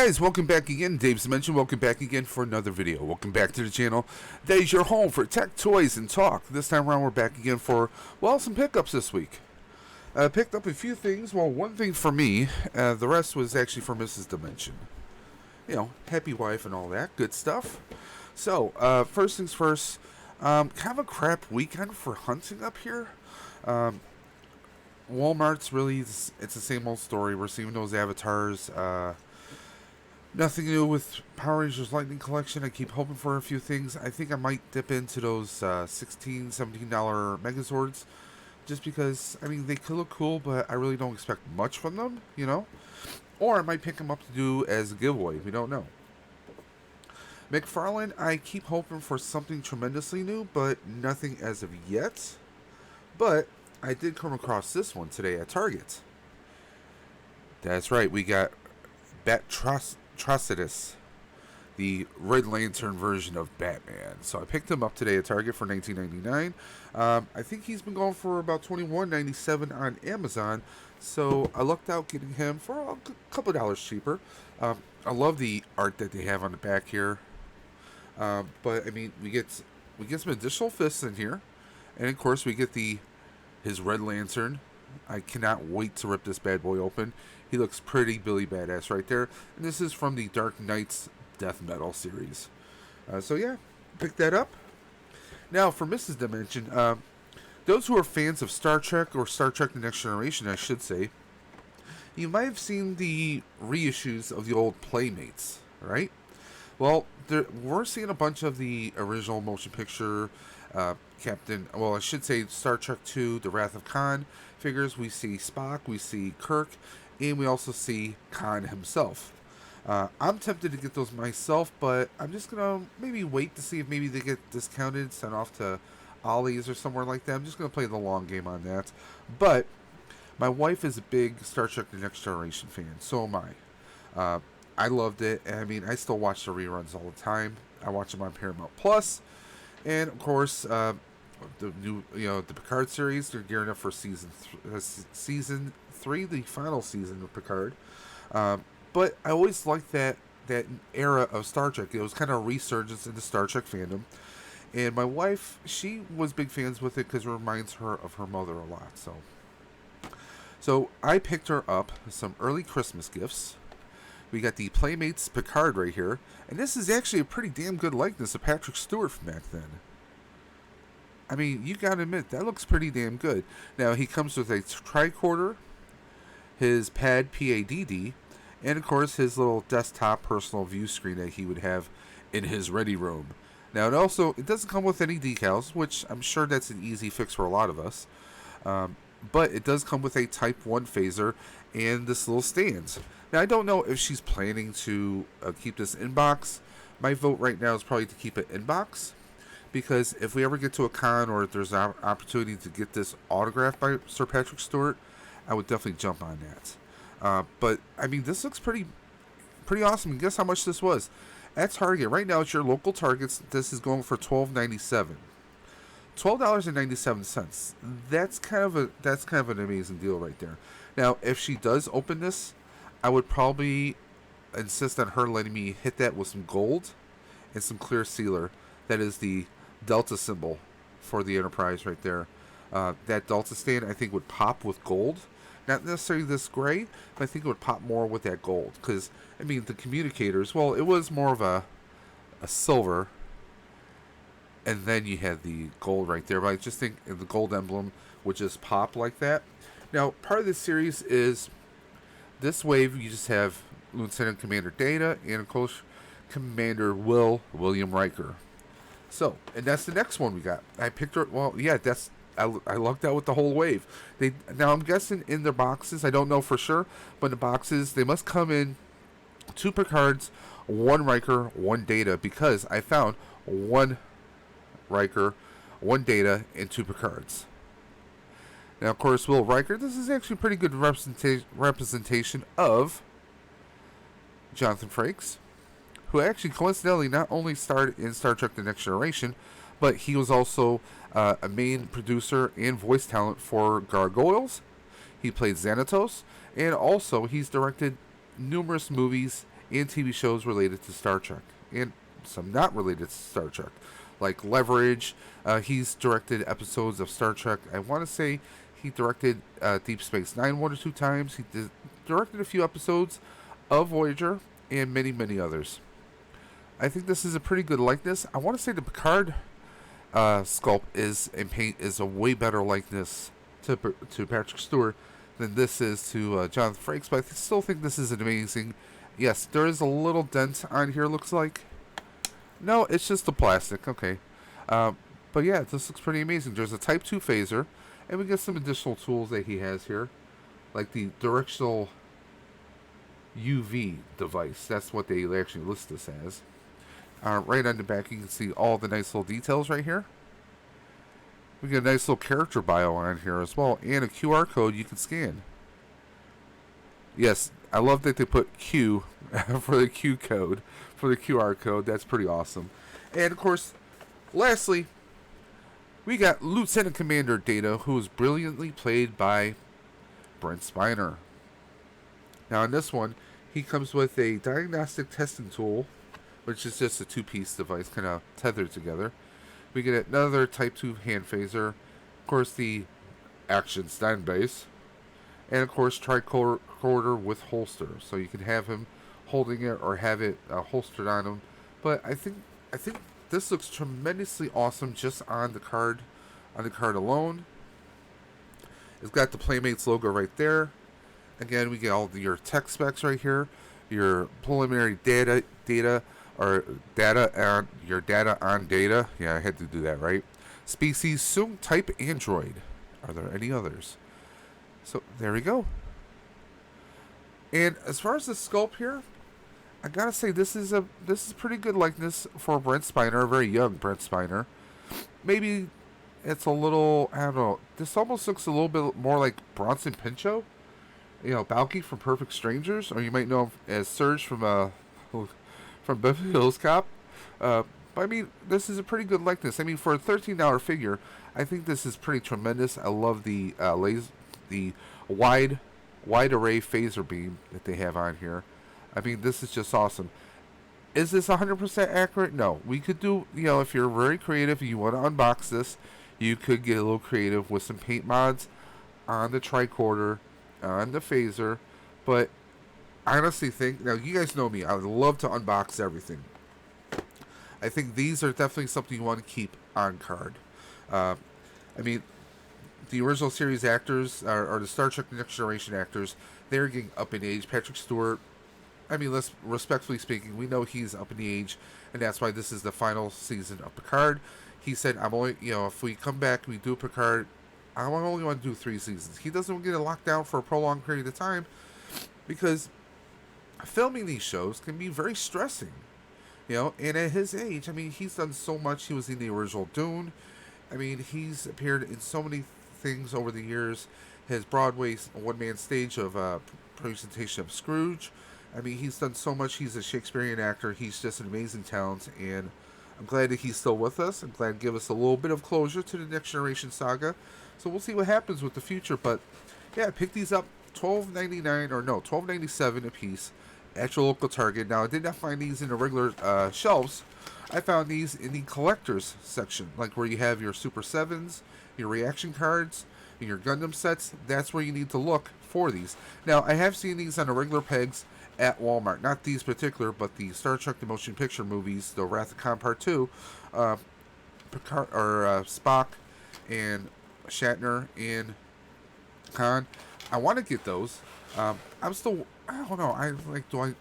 guys, welcome back again. Dave's Dimension, welcome back again for another video. Welcome back to the channel. That is your home for tech, toys, and talk. This time around, we're back again for, well, some pickups this week. Picked up a few things. Well, one thing for me, the rest was actually for Mrs. Dimension. You know, happy wife and all that good stuff. So, first things first, kind of a crap weekend for hunting up here. Walmart's really, it's the same old story. We're seeing those avatars. Nothing new with Power Rangers Lightning Collection. I keep hoping for a few things. I think I might dip into those $16, $17 Megazords. Just because, I mean, they could look cool, but I really don't expect much from them, you know? Or I might pick them up to do as a giveaway. We don't know. McFarlane, I keep hoping for something tremendously new, but nothing as of yet. But I did come across this one today at Target. That's right, we got Batrocidus, the Red Lantern version of Batman. So I picked him up today at Target for $19.99. I think he's been going for about $21.97 on Amazon. So I lucked out getting him for a couple dollars cheaper. I love the art that they have on the back here. But I mean, we get some additional fists in here, and of course we get his Red Lantern. I cannot wait to rip this bad boy open. He looks pretty Billy Badass right there. And this is from the Dark Knights Death Metal series. So yeah, pick that up. Now for Mrs. Dimension, those who are fans of Star Trek, or Star Trek The Next Generation I should say, you might have seen the reissues of the old Playmates, right? Well, we're seeing a bunch of the original motion picture I should say Star Trek II, The Wrath of Khan figures. We see Spock, we see Kirk, and we also see Khan himself. I'm tempted to get those myself, but I'm just going to maybe wait to see if maybe they get discounted, sent off to Ollie's or somewhere like that. I'm just going to play the long game on that. But my wife is a big Star Trek The Next Generation fan. So am I. I loved it. I mean, I still watch the reruns all the time. I watch them on Paramount Plus. And of course, the new, the Picard series, they're gearing up for season 3, the final season of Picard. But I always liked that era of Star Trek. It was kind of a resurgence in the Star Trek fandom. And my wife, she was big fans with it because it reminds her of her mother a lot. So I picked her up some early Christmas gifts. We got the Playmates Picard right here. And this is actually a pretty damn good likeness of Patrick Stewart from back then. I mean, you gotta admit, that looks pretty damn good. Now, he comes with a tricorder, his pad PADD, and of course, his little desktop personal view screen that he would have in his ready room. Now, it doesn't come with any decals, which I'm sure that's an easy fix for a lot of us. But it does come with a Type 1 phaser and this little stand. Now, I don't know if she's planning to keep this in box. My vote right now is probably to keep it in box, because if we ever get to a con or if there's an opportunity to get this autographed by Sir Patrick Stewart, I would definitely jump on that. But, I mean, this looks pretty awesome. And guess how much this was? At Target, right now at your local Targets, this is going for $12.97. $12.97. That's kind of an amazing deal right there. Now, if she does open this, I would probably insist on her letting me hit that with some gold and some clear sealer. That is the Delta symbol for the Enterprise right there. That Delta stand, I think, would pop with gold. Not necessarily this gray, but I think it would pop more with that gold. Because, I mean, the communicators, well, it was more of a silver. And then you had the gold right there. But I just think the gold emblem would just pop like that. Now, part of this series is this wave, you just have Lieutenant Commander Data and, of course, Commander William Riker. So, and that's the next one we got. I picked her. Well, yeah, I lucked out with the whole wave. Now I'm guessing in their boxes, I don't know for sure, but in the boxes they must come in 2 Picards, 1 Riker, 1 Data, because I found 1 Riker, 1 Data, and 2 Picards. Now, of course, Will Riker, this is actually a pretty good representation of Jonathan Frakes, who actually coincidentally not only starred in Star Trek The Next Generation, but he was also a main producer and voice talent for Gargoyles. He played Xanatos, and also he's directed numerous movies and TV shows related to Star Trek, and some not related to Star Trek, like Leverage. He's directed episodes of Star Trek. I want to say he directed Deep Space Nine one or two times. Directed a few episodes of Voyager and many, many others. I think this is a pretty good likeness. I want to say the Picard sculpt is in paint is a way better likeness to Patrick Stewart than this is to Jonathan Frakes, but I still think this is an amazing. Yes, there is a little dent on here, looks like. No, it's just the plastic. Okay. But yeah, this looks pretty amazing. There's a Type 2 phaser, and we get some additional tools that he has here, like the directional UV device. That's what they actually list this as. Right on the back, you can see all the nice little details right here. We get a nice little character bio on here as well, and a QR code you can scan. Yes, I love that they put Q for the Q code, for the QR code. That's pretty awesome. And of course, lastly, we got Lieutenant Commander Data, who is brilliantly played by Brent Spiner. Now in this one, he comes with a diagnostic testing tool, which is just a two-piece device kind of tethered together. We get another Type 2 hand phaser, of course the action stand base, and of course tricorder with holster, so you can have him holding it or have it holstered on him. But I think this looks tremendously awesome just on the card alone. It's got the Playmates logo right there. Again, we get all your tech specs right here, your preliminary data on your data on data. Yeah, I had to do that right. Species, soon type Android. Are there any others? So there we go. And as far as the sculpt here, I gotta say this is pretty good likeness for Brent Spiner, a very young Brent Spiner. Maybe it's a little, I don't know. This almost looks a little bit more like Bronson Pinchot. You know, Balky from Perfect Strangers, or you might know him as Serge from Beverly Hills Cop. But I mean, this is a pretty good likeness. I mean, for a $13 figure, I think this is pretty tremendous. I love the wide array phaser beam that they have on here. I mean, this is just awesome. Is this 100% accurate? No. We could do, if you're very creative and you want to unbox this, you could get a little creative with some paint mods on the tricorder, on the phaser. But I honestly think, now you guys know me, I would love to unbox everything. I think these are definitely something you want to keep on card. I mean, the original series actors, or the Star Trek Next Generation actors, they're getting up in age. Patrick Stewart, I mean, let's respectfully speaking, we know he's up in the age, and that's why this is the final season of Picard. He said, I'm only, if we come back and we do Picard, I only want to do 3 seasons. He doesn't want to get locked down for a prolonged period of time, because filming these shows can be very stressing. And at his age, I mean, he's done so much. He was in the original Dune. I mean, he's appeared in so many things over the years. His Broadway one-man stage of presentation of Scrooge. I mean, he's done so much. He's a Shakespearean actor. He's just an amazing talent, and I'm glad that he's still with us. I'm glad to give us a little bit of closure to the Next Generation saga. So we'll see what happens with the future. But yeah, I picked these up $12.97 a piece at your local Target. Now, I did not find these in the regular shelves. I found these in the collector's section, like where you have your Super 7s, your reaction cards, and your Gundam sets. That's where you need to look for these. Now, I have seen these on the regular pegs at Walmart. Not these particular, but the Star Trek The Motion Picture movies, the Wrath of Khan Part 2, Picard, or Spock and Shatner and Khan. I want to get those. I'm still, I don't know. Do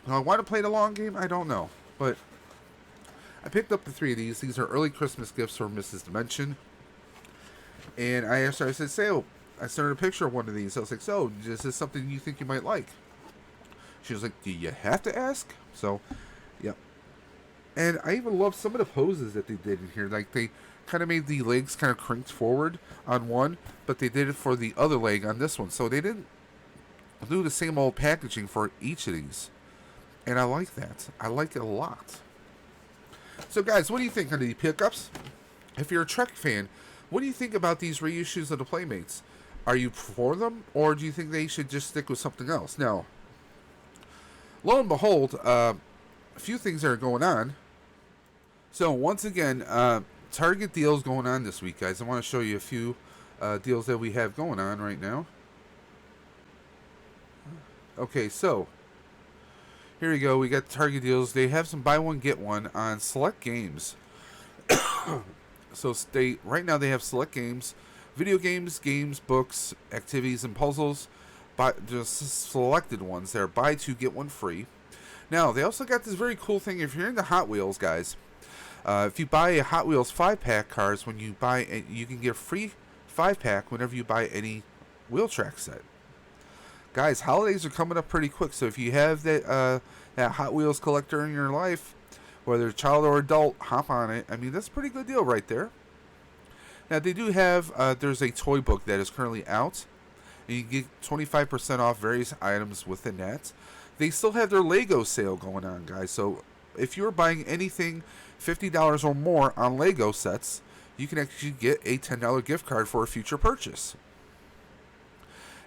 I want to play the long game? I don't know. But I picked up the 3 of these. These are early Christmas gifts from Mrs. Dimension. And I asked her, I said, I sent her a picture of one of these. I was like, so, is this something you think you might like? She was like, do you have to ask? So, yep. And I even love some of the poses that they did in here. Like, they kind of made the legs kind of crinked forward on one, but they did it for the other leg on this one. So they didn't do the same old packaging for each of these. And I like that. I like it a lot. So guys, what do you think on the pickups? If you're a Trek fan, what do you think about these reissues of the Playmates? Are you for them, or do you think they should just stick with something else? Now, lo and behold, a few things are going on. So once again, Target deals going on this week, guys. I want to show you a few deals that we have going on right now. Okay, so here we go. We got Target deals. They have some buy one get one on select games. So right now they have select games, video games, books, activities, and puzzles. Just selected ones. They're buy two get one free. Now they also got this very cool thing. If you're into Hot Wheels, guys, if you buy a Hot Wheels 5-pack cars, when you buy, you can get a free 5-pack whenever you buy any wheel track set. Guys, holidays are coming up pretty quick, so if you have that Hot Wheels collector in your life, whether child or adult, hop on it. I mean, that's a pretty good deal right there. Now, they do have, there's a toy book that is currently out, and you get 25% off various items within that. They still have their Lego sale going on, guys, so if you're buying anything $50 or more on Lego sets, you can actually get a $10 gift card for a future purchase.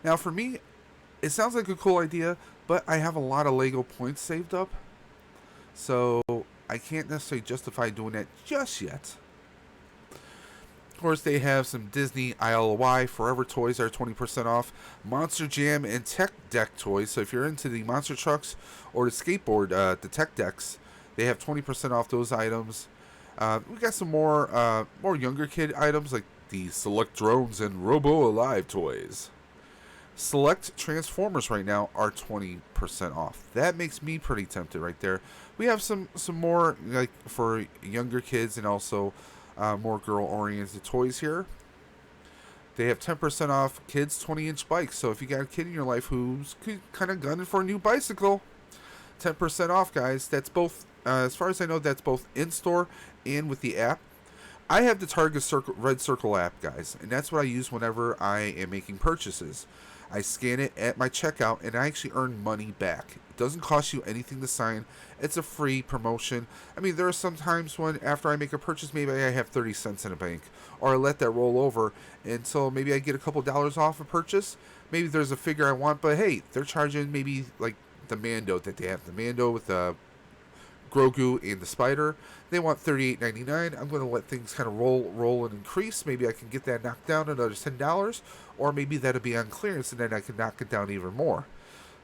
Now, for me, it sounds like a cool idea, but I have a lot of Lego points saved up, so I can't necessarily justify doing that just yet. Of course, they have some Disney ILY Forever toys that are 20% off. Monster Jam and Tech Deck toys. So if you're into the monster trucks or the skateboard, the tech decks, they have 20% off those items. We got some more younger kid items like the Select Drones and Robo Alive toys. Select Transformers right now are 20% off. That makes me pretty tempted right there. We have some more like for younger kids and also more girl-oriented toys here. They have 10% off kids 20-inch bikes. So if you got a kid in your life who's kind of gunning for a new bicycle, 10% off, guys. That's both, as far as I know, that's both in-store and with the app. I have the Target Red Circle app, guys, and that's what I use whenever I am making purchases. I scan it at my checkout, and I actually earn money back. It doesn't cost you anything to sign. It's a free promotion. I mean, there are some times when after I make a purchase, maybe I have 30 cents in a bank, or I let that roll over, and so maybe I get a couple dollars off a purchase. Maybe there's a figure I want, but hey, they're charging maybe like the Mando that they have. The Mando with the Grogu and the Spider. They want $38.99. I'm going to let things kind of roll and increase. Maybe I can get that knocked down another $10, or maybe that'll be on clearance and then I can knock it down even more.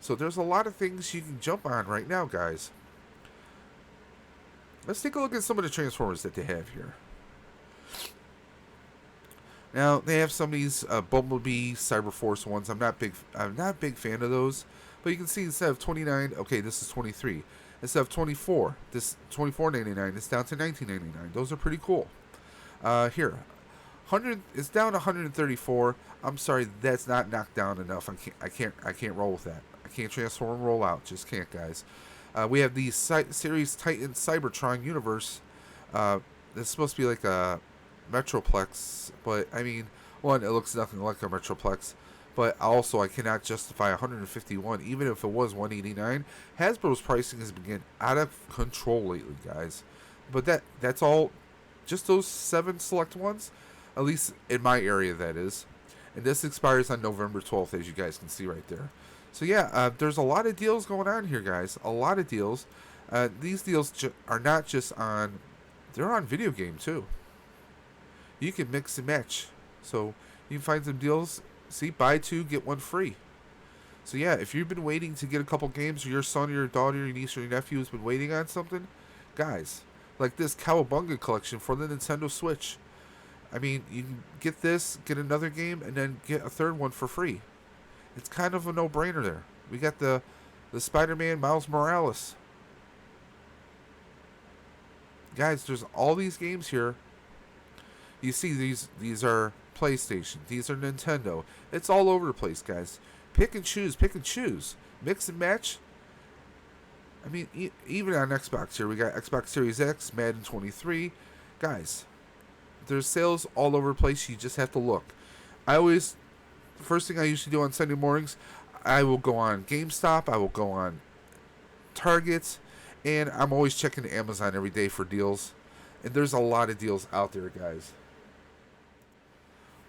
So there's a lot of things you can jump on right now, guys. Let's take a look at some of the Transformers that they have here. Now they have some of these Bumblebee, Cyberforce ones. I'm not a big fan of those, but you can see instead of 29, okay, this is 23. Instead of 24, this $24.99, it's down to $19.99. Those are pretty cool. Here, 100. It's down to 134. I'm sorry, that's not knocked down enough. I can't roll with that. I can't transform and roll out. Just can't, guys. We have the Series Titan Cybertron Universe. This is supposed to be like a Metroplex, but I mean, one, it looks nothing like a Metroplex. But also, I cannot justify 151, even if it was 189. Hasbro's pricing has been getting out of control lately, guys. But that's all, just those 7 select ones, at least in my area, that is. And this expires on November 12th, as you guys can see right there. So yeah, there's a lot of deals going on here, guys. A lot of deals. These deals are not just on, they're on video game too. You can mix and match. So you can find some deals. See, buy 2, get 1 free. So yeah, if you've been waiting to get a couple games, or your son or your daughter, your niece or your nephew has been waiting on something, guys, like this Cowabunga collection for the Nintendo Switch. I mean, you can get this, get another game, and then get a third one for free. It's kind of a no-brainer there. We got the Spider-Man Miles Morales. Guys, there's all these games here. You see, these are PlayStation. These are Nintendo. It's all over the place, guys. Pick and choose. Mix and match. I mean, even on Xbox here, we got Xbox Series X, Madden 23. Guys, there's sales all over the place. You just have to look. First thing I usually do on Sunday mornings, I will go on GameStop. I will go on Target. And I'm always checking Amazon every day for deals. And there's a lot of deals out there, guys.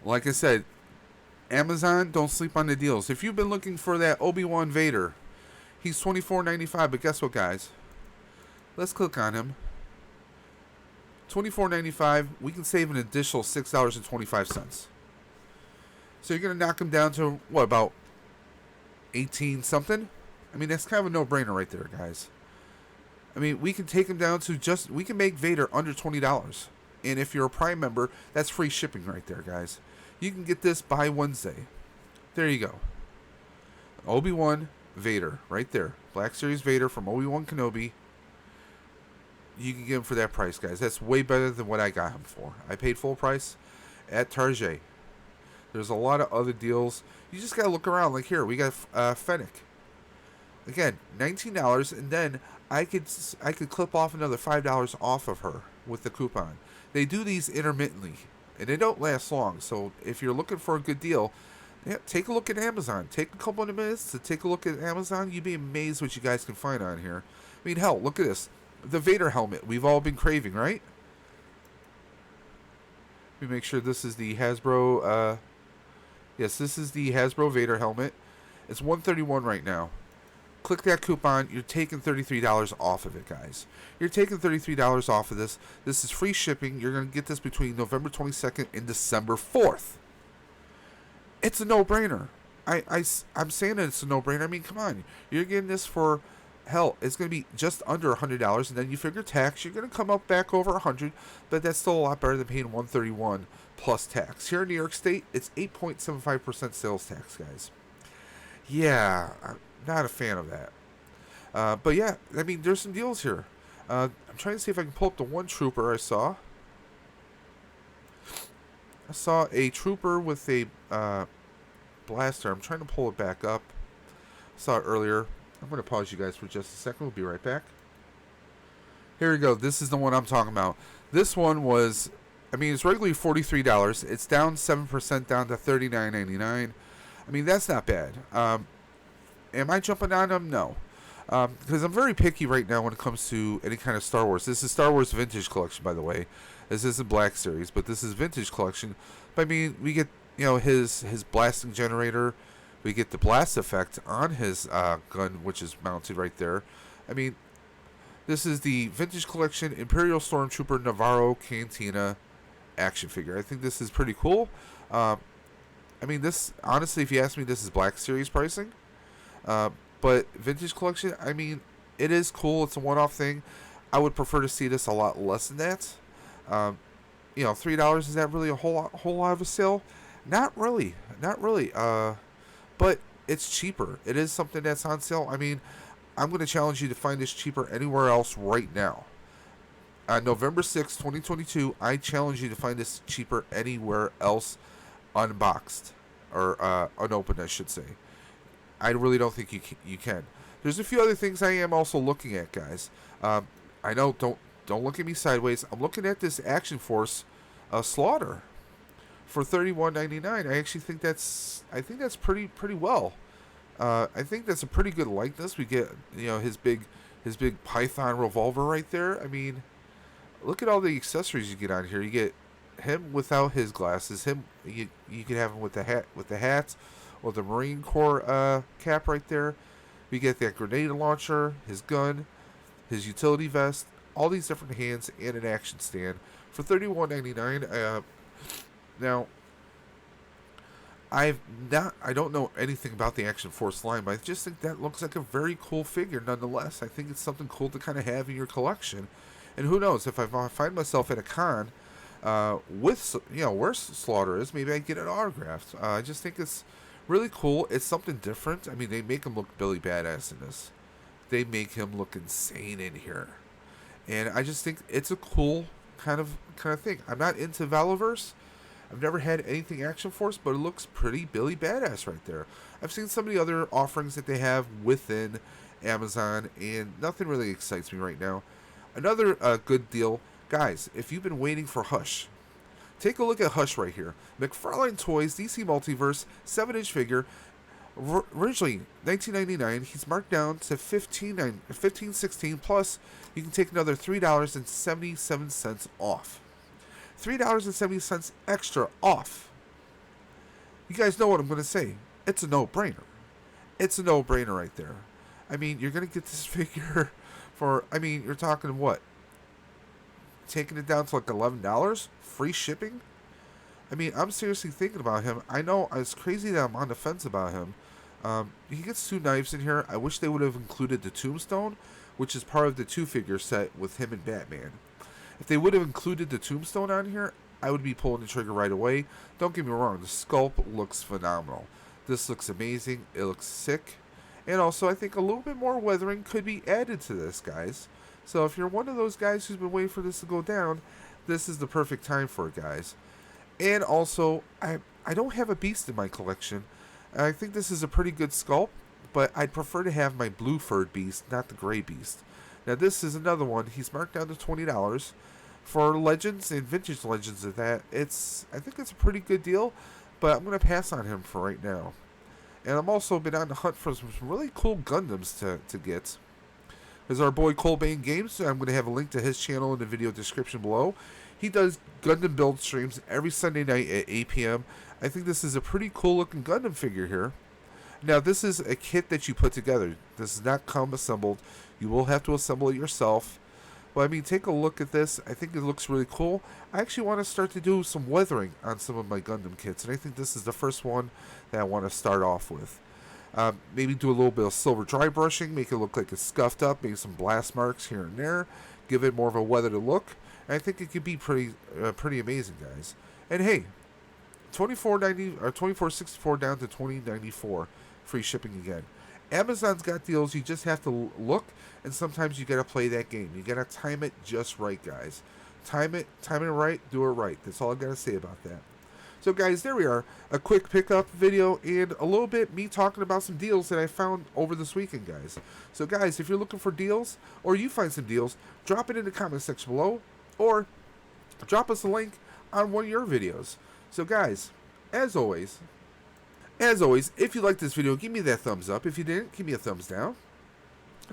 Like I said, Amazon, don't sleep on the deals. If you've been looking for that Obi-Wan Vader, He's $24.95, but guess what, guys? Let's click on him. $24.95. We can save an additional $6.25. So you're going to knock him down to, what, about 18 something? I mean, that's kind of a no-brainer right there, guys. I mean, we can take him down to we can make Vader under $20. And if you're a Prime member, that's free shipping right there, guys. You can get this by Wednesday. There you go. Obi-Wan Vader, right there. Black Series Vader from Obi-Wan Kenobi. You can get him for that price, guys. That's way better than what I got him for. I paid full price at Target. There's a lot of other deals. You just got to look around. Like here, we got Fennec. Again, $19, and then I could clip off another $5 off of her with the coupon. They do these intermittently, and they don't last long. So if you're looking for a good deal, yeah, take a look at Amazon. Take a couple of minutes to take a look at Amazon. You'd be amazed what you guys can find on here. I mean, hell, look at this. The Vader helmet we've all been craving, right? Let me make sure this is the Hasbro. Yes, this is the Hasbro Vader helmet. It's $131 right now. Click that coupon. You're taking $33 off of it, guys. You're taking $33 off of this. This is free shipping. You're going to get this between November 22nd and December 4th. It's a no-brainer. I'm saying that it's a no-brainer. I mean, come on. You're getting this for, hell, it's going to be just under $100, and then you figure tax. You're going to come up back over $100, but that's still a lot better than paying $131 plus tax. Here in New York State, it's 8.75% sales tax, guys. Yeah, I'm not a fan of that. But yeah, I mean, there's some deals here. I'm trying to see if I can pull up the one trooper I saw. I saw a trooper with a blaster. I'm trying to pull it back up. Saw it earlier. I'm going to pause you guys for just a second. We'll be right back. Here we go. This is the one I'm talking about. This one was, I mean, it's regularly $43. It's down 7%, down to $39.99. I mean, that's not bad. Am I jumping on them? No. Because I'm very picky right now when it comes to any kind of Star Wars. This is Star Wars Vintage Collection, by the way. This isn't Black Series, but this is Vintage Collection. But I mean, we get, you know, his blasting generator. We get the blast effect on his gun, which is mounted right there. I mean, this is the Vintage Collection Imperial Stormtrooper Navarro Cantina action figure. I think this is pretty cool. I mean, this, honestly, if you ask me, this is Black Series pricing. But Vintage Collection, I mean, it is cool. It's a one-off thing. I would prefer to see this a lot less than that. You know, $3, is that really a whole lot of a sale? Not really. Not really. But it's cheaper. It is something that's on sale. I mean, I'm going to challenge you to find this cheaper anywhere else right now. On November 6, 2022, I challenge you to find this cheaper anywhere else unboxed. Or unopened, I should say. I really don't think you can. There's a few other things I am also looking at, guys. I know, don't look at me sideways. I'm looking at this Action Force Slaughter for $31.99. I actually think that's pretty well. I think that's a pretty good likeness. We get, you know, his big Python revolver right there. I mean, look at all the accessories you get on here. You get him without his glasses. You can have him with the hat, or the Marine Corps cap right there. We get that grenade launcher, his gun, his utility vest, all these different hands, and an action stand for $31.99. Now, I don't know anything about the Action Force line, but I just think that looks like a very cool figure nonetheless. I think it's something cool to kind of have in your collection. And who knows, if I find myself at a con with, you know, where Slaughter is, maybe I get it autographed. I just think it's really cool. It's something different. I mean, they make him look Billy Badass in this. They make him look insane in here. And I just think it's a cool kind of thing. I'm not into Valoverse. I've never had anything Action Force, but it looks pretty Billy Badass right there. I've seen some of the other offerings that they have within Amazon, and nothing really excites me right now. Another good deal, guys, if you've been waiting for Hush, take a look at Hush right here. McFarlane Toys, DC Multiverse, 7-inch figure. Originally $19.99. He's marked down to $15.16. Plus, you can take another $3.77 off. $3.70 extra off. You guys know what I'm going to say. It's a no-brainer. It's a no-brainer right there. I mean, you're going to get this figure for, I mean, you're talking what? Taking it down to like $11? Free shipping? I mean, I'm seriously thinking about him. I know it's crazy that I'm on the fence about him. He gets 2 knives in here. I wish they would have included the tombstone, which is part of the 2-figure set with him and Batman. If they would have included the tombstone on here, I would be pulling the trigger right away. Don't get me wrong, the sculpt looks phenomenal. This looks amazing. It looks sick. And also, I think a little bit more weathering could be added to this, guys. So if you're one of those guys who's been waiting for this to go down, this is the perfect time for it, guys. And also, I don't have a beast in my collection. I think this is a pretty good sculpt, but I'd prefer to have my blue furred beast, not the gray beast. Now this is another one. He's marked down to $20 for legends and vintage legends of that. I think it's a pretty good deal, but I'm gonna pass on him for right now. And I'm also been on the hunt for some really cool Gundams to get. There's our boy Colbane Games. I'm going to have a link to his channel in the video description below. He does Gundam build streams every Sunday night at 8 p.m. I think this is a pretty cool looking Gundam figure here. Now, this is a kit that you put together. This does not come assembled. You will have to assemble it yourself. But, I mean, take a look at this. I think it looks really cool. I actually want to start to do some weathering on some of my Gundam kits. And I think this is the first one that I want to start off with. Maybe do a little bit of silver dry brushing, make it look like it's scuffed up, maybe some blast marks here and there, give it more of a weathered look. And I think it could be pretty amazing, guys. And hey, $24.90 or $24.64 down to $20.94, free shipping again. Amazon's got deals. You just have to look, and sometimes you gotta play that game. You gotta time it just right, guys. Time it right, do it right. That's all I gotta say about that. So guys, there we are. A quick pickup video and a little bit me talking about some deals that I found over this weekend, guys. So guys, if you're looking for deals or you find some deals, drop it in the comment section below or drop us a link on one of your videos. So guys, as always, if you liked this video, give me that thumbs up. If you didn't, give me a thumbs down.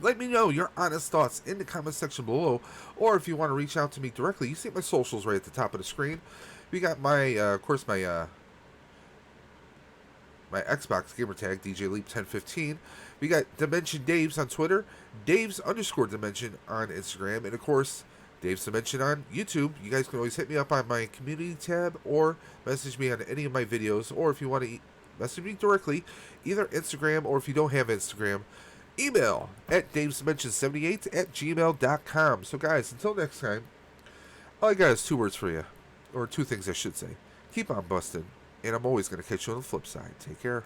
Let me know your honest thoughts in the comment section below, or if you want to reach out to me directly, you see my socials right at the top of the screen. We got my, of course, my Xbox gamer tag, DJ Leap 1015. We got Dimension Daves on Twitter, Daves_Dimension on Instagram, and of course, Dave's Dimension on YouTube. You guys can always hit me up on my community tab or message me on any of my videos, or if you want to message me directly, either Instagram or if you don't have Instagram, email at davesdimension78@gmail.com. So guys, until next time, all I got is 2 words for you. Or 2 things I should say. Keep on busting, and I'm always going to catch you on the flip side. Take care.